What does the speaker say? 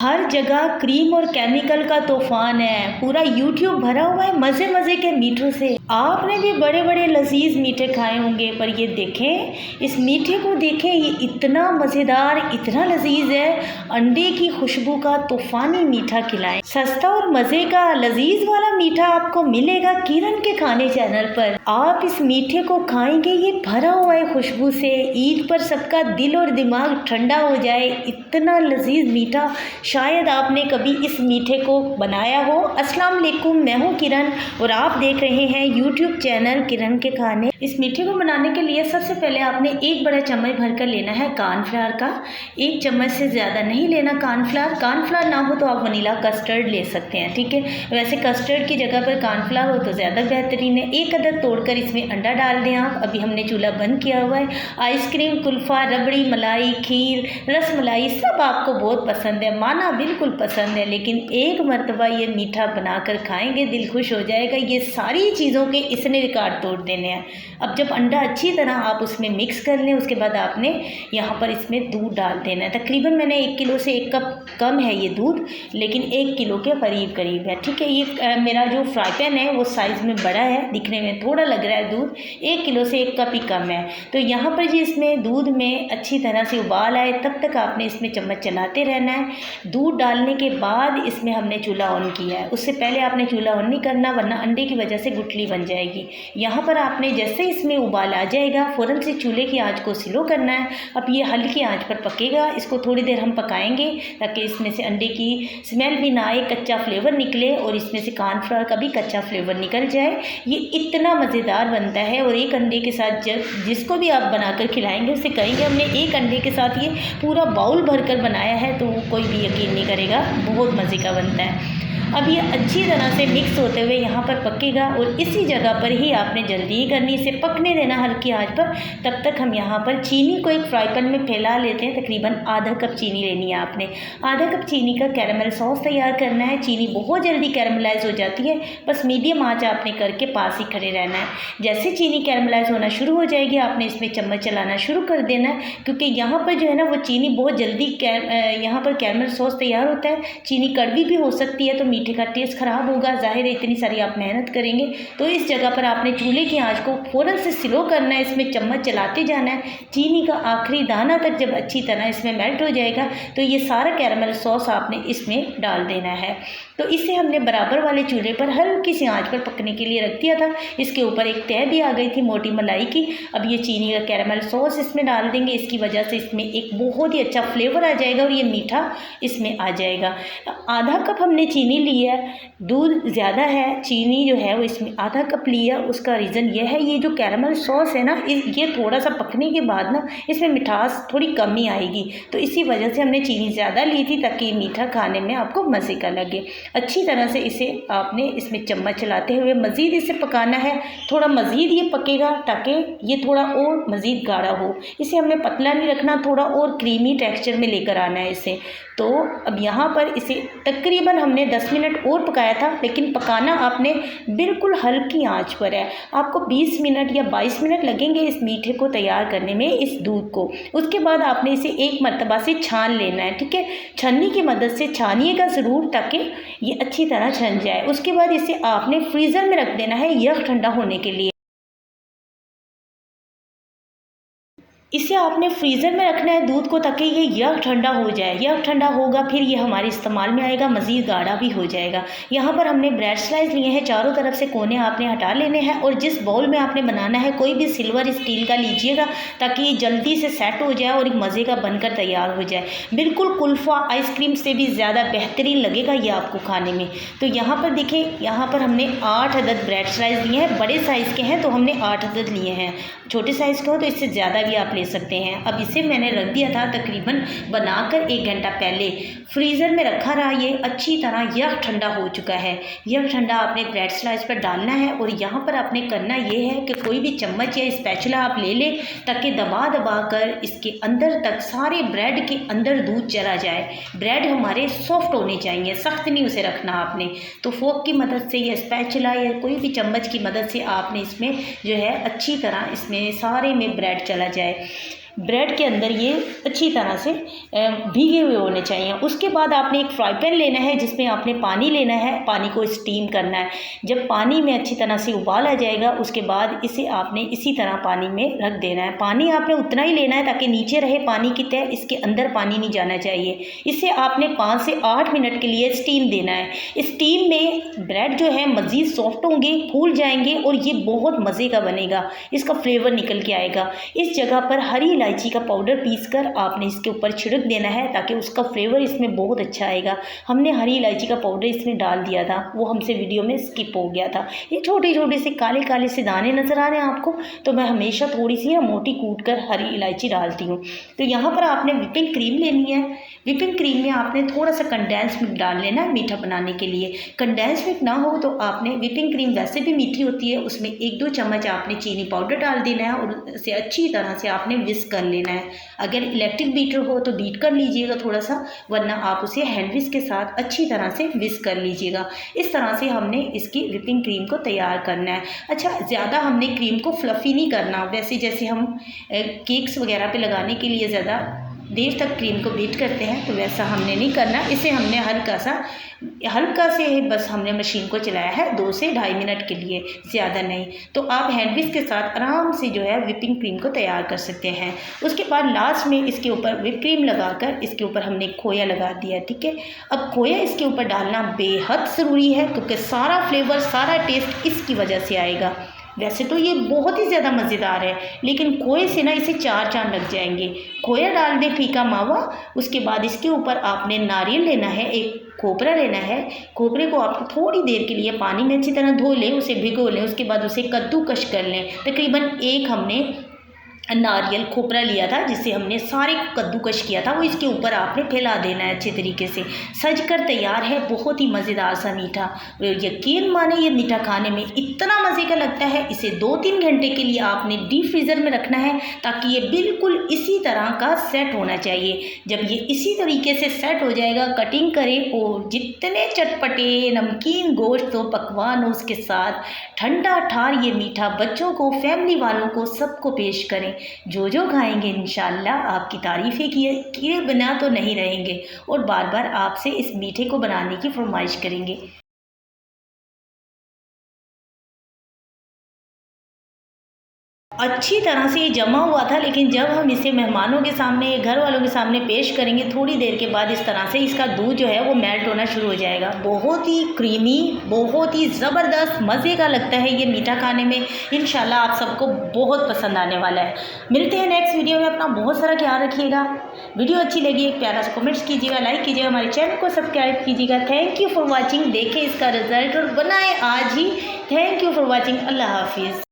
हर जगह क्रीम और केमिकल का तूफान है। पूरा यूट्यूब भरा हुआ है मज़े मज़े के मीठों से। आपने भी बड़े बड़े लजीज मीठे खाए होंगे, पर ये देखें, इस मीठे को देखें, ये इतना मज़ेदार, इतना लजीज है। अंडे की खुशबू का तूफानी मीठा खिलाएं। सस्ता और मज़े का लजीज वाला मीठा आपको मिलेगा किरण के खाने चैनल पर। आप इस मीठे को खाएंगे, ये भरा हुआ है खुशबू से। ईद पर सबका दिल और दिमाग ठंडा हो जाए, इतना लजीज मीठा शायद आपने कभी इस मीठे को बनाया हो। अस्सलाम वालेकुम, मैं हूँ किरण और आप देख रहे हैं यूट्यूब चैनल किरण के खाने। इस मीठे को बनाने के लिए सबसे पहले आपने एक बड़ा चम्मच भरकर लेना है कॉर्नफ्लावर का। एक चम्मच से ज़्यादा नहीं लेना कॉर्नफ्लावर। कॉर्नफ्लावर ना हो तो आप वनीला कस्टर्ड ले सकते हैं, ठीक है। वैसे कस्टर्ड की जगह पर कॉर्नफ्लावर हो तो ज़्यादा बेहतरीन है। एक अदद तोड़कर इसमें अंडा डाल दें आप। अभी हमने चूल्हा बंद किया हुआ है। आइसक्रीम, कुल्फ़ा, रबड़ी, मलाई, खीर, रसमलाई सब आपको बहुत पसंद है, माना बिल्कुल पसंद है, लेकिन एक मरतबा ये मीठा बनाकर खाएंगे दिल खुश हो जाएगा। ये सारी चीज़ों के इसने रिकॉर्ड तोड़ देने हैं। अब जब अंडा अच्छी तरह आप उसमें मिक्स कर लें, उसके बाद आपने यहाँ पर इसमें दूध डाल देना है। तकरीबन मैंने 1 किलो से 1 कप कम है ये दूध, लेकिन 1 किलो के करीब है, ठीक है। ये मेरा जो फ्राई पैन है वो साइज़ में बड़ा है, दिखने में थोड़ा लग रहा है दूध। 1 किलो से 1 कप ही कम है। तो यहाँ पर जी इसमें दूध में अच्छी तरह से उबाल आए तब तक आपने इसमें चम्मच चलाते रहना है। दूध डालने के बाद इसमें हमने चूल्हा ऑन किया है। उससे पहले आपने चूल्हा ऑन नहीं करना, वरना अंडे की वजह से गुठली बन जाएगी। यहाँ पर आपने जैसे इसमें उबाल आ जाएगा, फ़ौरन से चूल्हे की आंच को स्लो करना है। अब ये हल्की आंच पर पकेगा, इसको थोड़ी देर हम पकाएंगे ताकि इसमें से अंडे की स्मेल भी ना आए, कच्चा फ्लेवर निकले और इसमें से कॉर्नफ्लावर का भी कच्चा फ्लेवर निकल जाए। ये इतना मज़ेदार बनता है। और एक अंडे के साथ जब जिसको भी आप बनाकर खिलाएंगे उससे कहेंगे हमने एक अंडे के साथ ये पूरा बाउल भरकर बनाया है, तो कोई भी यकीन नहीं करेगा। बहुत मज़े का बनता है। अब ये अच्छी तरह से मिक्स होते हुए यहाँ पर पकेगा और इसी जगह पर ही आपने जल्दी ही करनी, इसे पकने देना हल्की आंच पर। तब तक हम यहाँ पर चीनी को एक फ्राई पैन में फैला लेते हैं। तकरीबन आधा कप चीनी लेनी है आपने। आधा कप चीनी का कैरमल सॉस तैयार करना है। चीनी बहुत जल्दी कैरमलाइज हो जाती है, बस मीडियम आँच आपने करके पास ही खड़े रहना है। जैसे चीनी कैरमलाइज होना शुरू हो जाएगी, आपने इसमें चम्मच चलाना शुरू कर देना है, क्योंकि यहाँ पर जो है ना वो चीनी बहुत जल्दी यहाँ पर कैरमल सॉस तैयार होता है। चीनी कड़वी भी हो सकती है तो मीठे का टेस्ट ख़राब होगा। ज़ाहिर है इतनी सारी आप मेहनत करेंगे, तो इस जगह पर आपने चूल्हे की आंच को फ़ौरन से स्लो करना है। इसमें चम्मच चलाते जाना है। चीनी का आखिरी दाना तक जब अच्छी तरह इसमें मेल्ट हो जाएगा तो ये सारा कैरमल सॉस आपने इसमें डाल देना है। तो इसे हमने बराबर वाले चूल्हे पर हल्की सी आंच पर पकने के लिए रख दिया था। इसके ऊपर एक तह भी आ गई थी मोटी मलाई की। अब ये चीनी का कैरमल सॉस इसमें डाल देंगे। इसकी वजह से इसमें एक बहुत ही अच्छा फ्लेवर आ जाएगा और ये मीठा इसमें आ जाएगा। आधा कप हमने चीनी ली है, दूध ज़्यादा है, चीनी जो है वो इसमें आधा कप लिया। उसका रीज़न ये है, ये जो कैरमल सॉस है ना, ये थोड़ा सा पकने के बाद ना इसमें मिठास थोड़ी कमी आएगी, तो इसी वजह से हमने चीनी ज़्यादा ली थी ताकि मीठा खाने में आपको मज़े का लगे। अच्छी तरह से इसे आपने इसमें चम्मच चलाते हुए मज़ीद इसे पकाना है। थोड़ा मज़ीद ये पकेगा ताकि ये थोड़ा और मज़ीद गाढ़ा हो। इसे हमने पतला नहीं रखना, थोड़ा और क्रीमी टेक्सचर में लेकर आना है इसे। तो अब यहाँ पर इसे तकरीबन हमने 10 मिनट और पकाया था, लेकिन पकाना आपने बिल्कुल हल्की आंच पर है। आपको 20 मिनट या 22 मिनट लगेंगे इस मीठे को तैयार करने में, इस दूध को। उसके बाद आपने इसे एक मरतबा से छान लेना है, ठीक है। छन्नी की मदद से छानिएगा ज़रूर ताकि ये अच्छी तरह छन जाए। उसके बाद इसे आपने फ्रीज़र में रख देना है यह ठंडा होने के लिए। इसे आपने फ्रीज़र में रखना है दूध को, ताकि ये यक ठंडा हो जाए। यक ठंडा होगा फिर ये हमारे इस्तेमाल में आएगा, मज़ीद गाढ़ा भी हो जाएगा। यहाँ पर हमने ब्रेड स्लाइस लिए हैं, चारों तरफ से कोने आपने हटा लेने हैं। और जिस बाउल में आपने बनाना है कोई भी सिल्वर स्टील का लीजिएगा ताकि ये जल्दी से सेट हो जाए और एक मज़े का बनकर तैयार हो जाए। बिल्कुल कुल्फ़ा आइसक्रीम से भी ज़्यादा बेहतरीन लगेगा ये आपको खाने में। तो यहाँ पर देखें, यहाँ पर हमने 8 अदद ब्रेड स्लाइस लिए हैं। बड़े साइज़ के हैं तो हमने 8 अदद लिए हैं, छोटे साइज़ के हो तो इससे ज़्यादा भी आप ले सकते हैं। अब इसे मैंने रख दिया था तकरीबन बनाकर 1 घंटा पहले, फ्रीज़र में रखा रहा। ये अच्छी तरह यह ठंडा हो चुका है। यह ठंडा आपने ब्रेड स्लाइस पर डालना है और यहाँ पर आपने करना ये है कि कोई भी चम्मच या स्पैचुला आप ले लें ताकि दबा दबा कर इसके अंदर तक सारे ब्रेड के अंदर दूध चला जाए। ब्रेड हमारे सॉफ्ट होने चाहिए, सख्त नहीं उसे रखना आपने। तो फोक की मदद से या स्पैचुला या कोई भी चम्मच की मदद से आपने इसमें जो है अच्छी तरह इसमें सारे में ब्रेड चला जाए। ब्रेड के अंदर ये अच्छी तरह से भीगे हुए होने चाहिए। उसके बाद आपने एक फ्राई पैन लेना है जिसमें आपने पानी लेना है, पानी को स्टीम करना है। जब पानी में अच्छी तरह से उबाल आ जाएगा उसके बाद इसे आपने इसी तरह पानी में रख देना है। पानी आपने उतना ही लेना है ताकि नीचे रहे पानी की तह, इसके अंदर पानी नहीं जाना चाहिए। इसे आपने 5 से 8 मिनट के लिए स्टीम देना है। स्टीम में ब्रेड जो है मज़ीद सॉफ्ट होंगे, फूल जाएंगे और ये बहुत मज़े का बनेगा, इसका फ्लेवर निकल के आएगा। इस जगह पर हरी इलायची का पाउडर पीसकर आपने इसके ऊपर छिड़क देना है ताकि उसका फ्लेवर इसमें बहुत अच्छा आएगा। हमने हरी इलायची का पाउडर इसमें डाल दिया था, वो हमसे वीडियो में स्किप हो गया था। ये छोटे छोटे से काले काले से दाने नज़र आ रहे हैं आपको, तो मैं हमेशा थोड़ी सी मोटी कूट कर हरी इलायची डालती हूँ। तो यहाँ पर आपने विपिंग क्रीम लेनी है। विपिंग क्रीम में आपने थोड़ा सा कंडेंस मिल्क डाल लेना है मीठा बनाने के लिए। कंडेंस मिल्क ना हो तो आपने, विपिंग क्रीम वैसे भी मीठी होती है, उसमें 1-2 चम्मच आपने चीनी पाउडर डाल देना है और उसे अच्छी तरह से आपने विस्क कर लेना है। अगर इलेक्ट्रिक बीटर हो तो बीट कर लीजिएगा थोड़ा सा, वरना आप उसे हैंड विस्क के साथ अच्छी तरह से विस्क कर लीजिएगा। इस तरह से हमने इसकी विपिंग क्रीम को तैयार करना है। अच्छा, ज़्यादा हमने क्रीम को फ्लफ़ी नहीं करना, वैसे जैसे हम केक्स वगैरह पे लगाने के लिए ज़्यादा देर तक क्रीम को बीट करते हैं तो वैसा हमने नहीं करना। इसे हमने हल्का से बस हमने मशीन को चलाया है 2 से 2.5 मिनट के लिए, ज़्यादा नहीं। तो आप हैंड विस्क के साथ आराम से जो है विपिंग क्रीम को तैयार कर सकते हैं। उसके बाद लास्ट में इसके ऊपर विप क्रीम लगाकर इसके ऊपर हमने खोया लगा दिया, ठीक है। अब खोया इसके ऊपर डालना बेहद ज़रूरी है क्योंकि सारा फ्लेवर, सारा टेस्ट इसकी वजह से आएगा। वैसे तो ये बहुत ही ज़्यादा मज़ेदार है, लेकिन खोए से ना इसे 4 चांद लग जाएंगे। खोया डाल दें, फीका मावा। उसके बाद इसके ऊपर आपने नारियल लेना है, एक खोपरा लेना है। खोपरे को आप थोड़ी देर के लिए पानी में अच्छी तरह धो लें, उसे भिगो लें। उसके बाद उसे कद्दूकश कर लें। तकरीबन एक हमने नारियल खोपरा लिया था जिससे हमने सारे कद्दूकश किया था, वो इसके ऊपर आपने फैला देना है अच्छे तरीके से। सज कर तैयार है बहुत ही मज़ेदार सा मीठा। यकीन माने ये मीठा खाने में इतना मज़े का लगता है। इसे 2-3 घंटे के लिए आपने डीप फ्रीज़र में रखना है ताकि ये बिल्कुल इसी तरह का सेट होना चाहिए। जब ये इसी तरीके से सेट हो जाएगा, कटिंग करें और जितने चटपटे नमकीन गोश्त हो, पकवान हो, उसके साथ ठंडा ठार ये मीठा बच्चों को, फैमिली वालों को, सबको पेश करें। जो खाएंगे इंशाल्लाह आपकी तारीफ़ें किए बिना तो नहीं रहेंगे और बार बार आपसे इस मीठे को बनाने की फरमाइश करेंगे। अच्छी तरह से ये जमा हुआ था, लेकिन जब हम इसे मेहमानों के सामने, घर वालों के सामने पेश करेंगे थोड़ी देर के बाद इस तरह से इसका दूध जो है वो मेल्ट होना शुरू हो जाएगा। बहुत ही क्रीमी, बहुत ही ज़बरदस्त मज़े का लगता है ये मीठा खाने में। इंशाल्लाह आप सबको बहुत पसंद आने वाला है। मिलते हैं नेक्स्ट वीडियो में। अपना बहुत सारा ख्याल रखिएगा। वीडियो अच्छी लगी एक प्यारा सा कमेंट्स कीजिएगा, लाइक कीजिएगा, हमारे चैनल को सब्सक्राइब कीजिएगा। Thank you for watching. देखें इसका रिज़ल्ट और बनाएँ आज ही। Thank you for watching. अल्लाह हाफिज़।